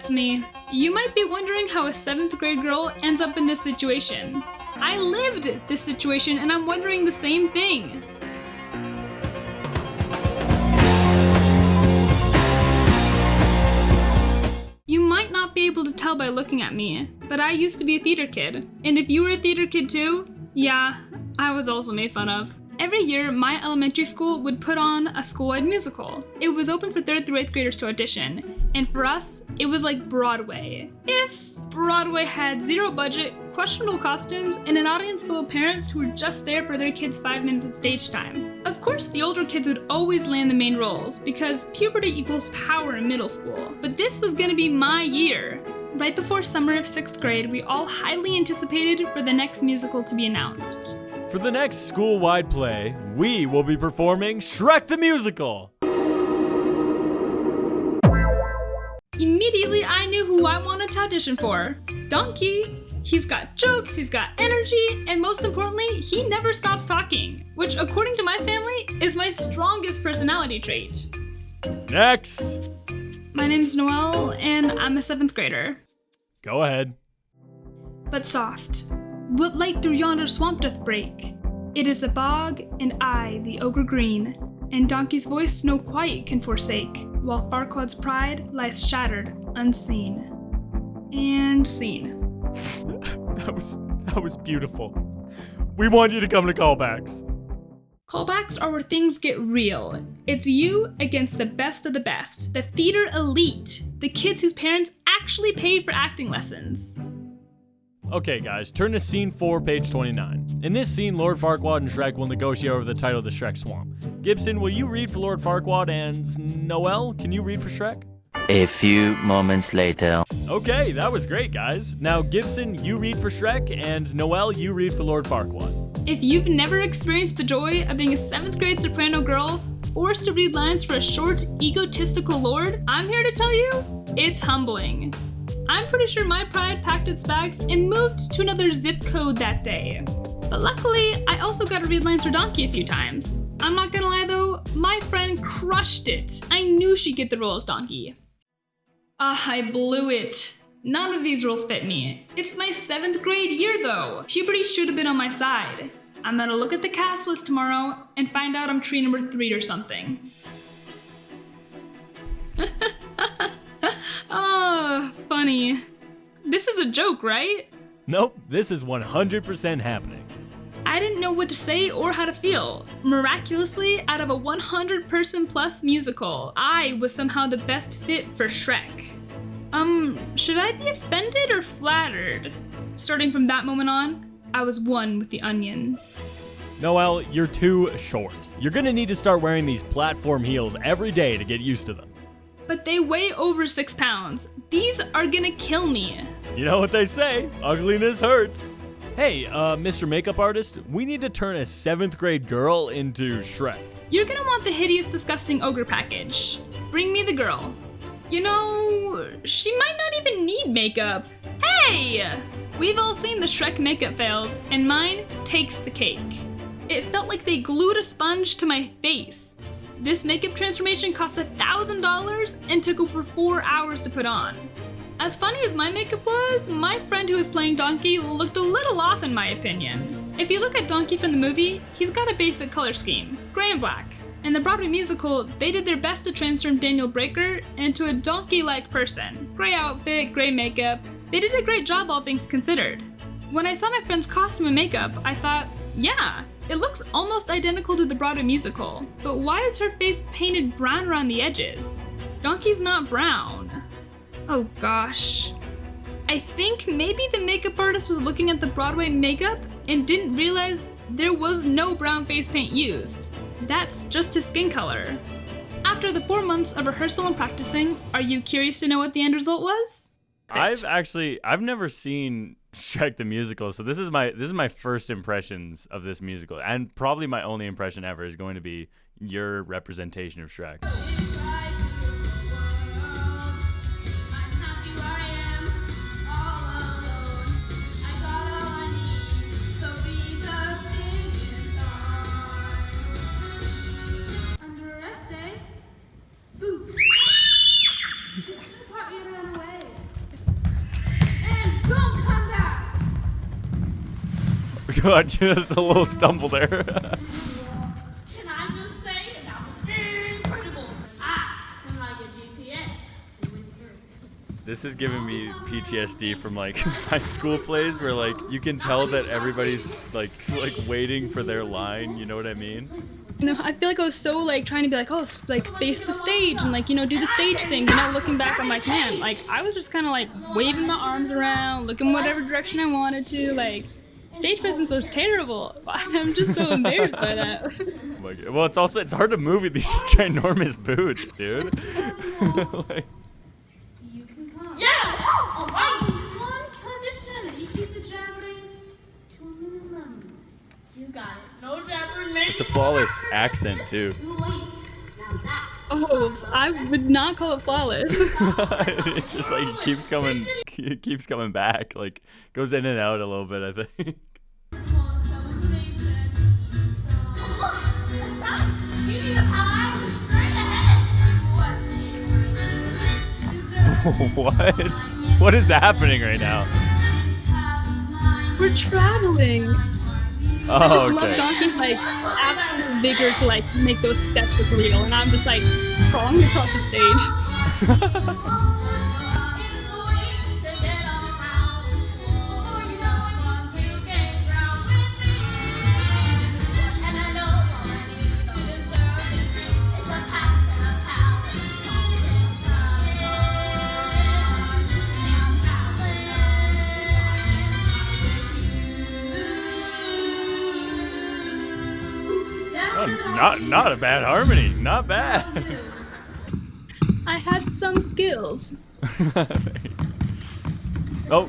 That's me. You might be wondering how a 7th grade girl ends up in this situation. I lived this situation and I'm wondering the same thing. You might not be able to tell by looking at me, but I used to be a theater kid. And if you were a theater kid too, yeah, I was also made fun of. Every year, my elementary school would put on a school-wide musical. It was open for 3rd through 8th graders to audition, and for us, it was like Broadway. If Broadway had zero budget, questionable costumes, and an audience full of parents who were just there for their kids' 5 minutes of stage time. Of course, the older kids would always land the main roles, because puberty equals power in middle school. But this was gonna be my year. Right before summer of 6th grade, we all highly anticipated for the next musical to be announced. For the next school-wide play, we will be performing Shrek the Musical. Immediately, I knew who I wanted to audition for. Donkey. He's got jokes, he's got energy, and most importantly, he never stops talking, which according to my family, is my strongest personality trait. Next. My name's Noelle, and I'm a 7th grader. Go ahead. But soft. What light through yonder swamp doth break? It is the bog, and I, the ogre green, and Donkey's voice no quiet can forsake, while Farquaad's pride lies shattered, unseen. And scene. That was beautiful. We want you to come to callbacks. Callbacks are where things get real. It's you against the best of the best, the theater elite, the kids whose parents actually paid for acting lessons. Okay guys, turn to scene 4, page 29. In this scene, Lord Farquaad and Shrek will negotiate over the title to Shrek Swamp. Gibson, will you read for Lord Farquaad, and Noelle, can you read for Shrek? A few moments later. Okay, that was great guys. Now Gibson, you read for Shrek, and Noelle, you read for Lord Farquaad. If you've never experienced the joy of being a 7th grade soprano girl, forced to read lines for a short, egotistical lord, I'm here to tell you, it's humbling. I'm pretty sure my pride packed its bags and moved to another zip code that day. But luckily, I also got to read lines for Donkey a few times. I'm not gonna lie though, my friend crushed it. I knew she'd get the role as Donkey. I blew it. None of these roles fit me. It's my 7th grade year though. Puberty should have been on my side. I'm gonna look at the cast list tomorrow and find out I'm tree number 3 or something. Oh, funny. This is a joke, right? Nope, this is 100% happening. I didn't know what to say or how to feel. Miraculously, out of a 100-person plus musical, I was somehow the best fit for Shrek. Should I be offended or flattered? Starting from that moment on, I was one with the onion. Noelle, you're too short. You're gonna need to start wearing these platform heels every day to get used to them. But they weigh over 6 pounds. These are gonna kill me. You know what they say, ugliness hurts. Hey, Mr. Makeup Artist, we need to turn a 7th grade girl into Shrek. You're gonna want the hideous, disgusting ogre package. Bring me the girl. You know, she might not even need makeup. Hey! We've all seen the Shrek makeup fails, and mine takes the cake. It felt like they glued a sponge to my face. This makeup transformation cost $1,000 and took over 4 hours to put on. As funny as my makeup was, my friend who was playing Donkey looked a little off in my opinion. If you look at Donkey from the movie, he's got a basic color scheme, gray and black. In the Broadway musical, they did their best to transform Daniel Breaker into a donkey-like person. Gray outfit, gray makeup. They did a great job, all things considered. When I saw my friend's costume and makeup, I thought, yeah, it looks almost identical to the Broadway musical, but why is her face painted brown around the edges? Donkey's not brown. Oh gosh. I think maybe the makeup artist was looking at the Broadway makeup and didn't realize there was no brown face paint used. That's just his skin color. After the 4 months of rehearsal and practicing, are you curious to know what the end result was? I've never seen Shrek the Musical, so this is my first impressions of this musical, and probably my only impression ever is going to be your representation of Shrek. Just a little stumble there. Can I just say that was incredible? Can I get GPS? This is giving me PTSD from like high school plays where like you can tell that everybody's like waiting for their line. You know what I mean? You know, I feel like I was so like trying to be like, oh, like face the stage and like, you know, do the stage thing. You know, looking back, I'm like, man, like I was just kind of like waving my arms around, looking whatever direction I wanted to. Like, stage presence was terrible. I'm just so embarrassed by that. Oh my God. Well, it's hard to move with these ginormous boots, dude. Like, You can come. Yeah! All right! One condition. You keep the jabbering to a minimum. You got it. No jabbering. it's a flawless accent too. Too late. Now that's Oh, I would not call it flawless. It's just like it keeps coming back. Like goes in and out a little bit, I think. You need a pie straight ahead. What? What is happening right now? We're traveling. I just Oh, love okay. Donkey's like absolute vigor to like make those steps look real, and I'm just like crawling across the stage. Oh, not a bad harmony. Not bad. I had some skills. Oh,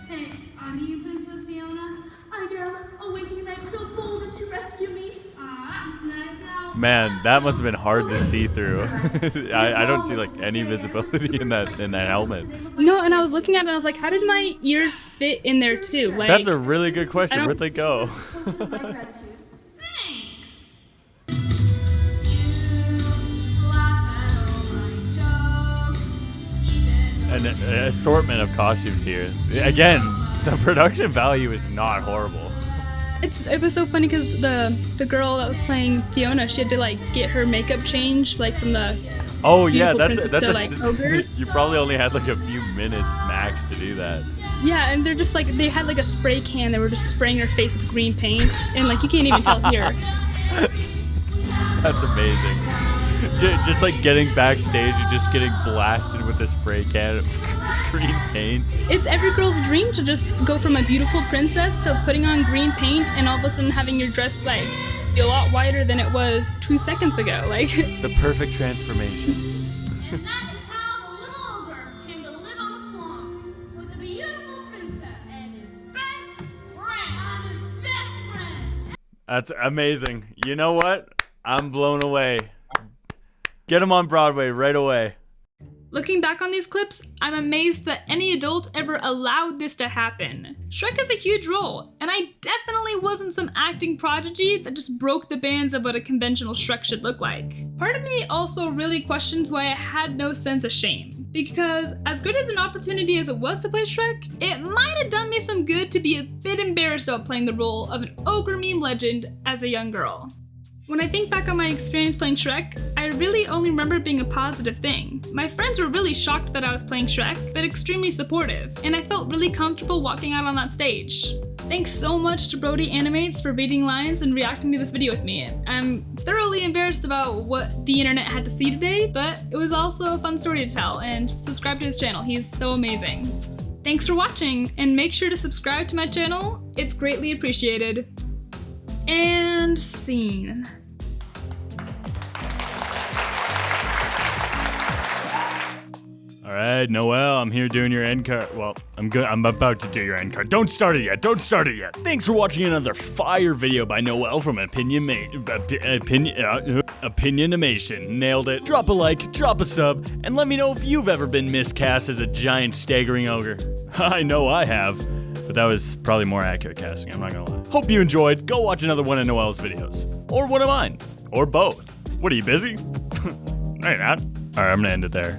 Hey, are you Princess Fiona? I am awaiting a knight so bold as to rescue me. That's nice now. man, that must have been hard to see through. I don't see like any visibility in that helmet. No, and I was looking at it and I was like, how did my ears fit in there too? Like, That's a really good question. don't- Where'd they go? My gratitude. An assortment of costumes here. Again, the production value is not horrible. it was so funny because the girl that was playing Fiona, she had to like get her makeup changed like from the Oh yeah, Beautiful that's princess to, like, ogre. You probably only had like a few minutes max to do that. yeah, and they're just like they had like a spray can. They were just spraying her face with green paint, and like you can't even tell here. That's amazing. Just like getting backstage and just getting blasted with a spray can of green paint. It's every girl's dream to just go from a beautiful princess to putting on green paint and all of a sudden having your dress like be a lot wider than it was 2 seconds ago. Like, The perfect transformation. And that is how the little ogre came to live on the swamp with a beautiful princess and his best friend. That's amazing. You know what? I'm blown away. Get him on Broadway right away. looking back on these clips, I'm amazed that any adult ever allowed this to happen. Shrek is a huge role, and I definitely wasn't some acting prodigy that just broke the bands of what a conventional Shrek should look like. Part of me also really questions why I had no sense of shame, because as good as an opportunity as it was to play Shrek, it might have done me some good to be a bit embarrassed about playing the role of an ogre meme legend as a young girl. When I think back on my experience playing Shrek, I really only remember it being a positive thing. My friends were really shocked that I was playing Shrek, but extremely supportive, and I felt really comfortable walking out on that stage. Thanks so much to BrodyAnimates for reading lines and reacting to this video with me. I'm thoroughly embarrassed about what the internet had to see today, but it was also a fun story to tell, and subscribe to his channel, he's so amazing. Thanks for watching, and make sure to subscribe to my channel, it's greatly appreciated. And scene. All right, Noel, I'm here doing your end card. Well, I'm good. I'm about to do your end card. Don't start it yet. Don't start it yet. Thanks for watching another fire video by Noel from Opinionimation. Nailed it. Drop a like, drop a sub, and let me know if you've ever been miscast as a giant staggering ogre. I know I have. But that was probably more accurate casting, I'm not gonna lie. Hope you enjoyed. Go watch another one of Noel's videos. Or one of mine. Or both. What, are you busy? No, you're not. Alright, I'm gonna end it there.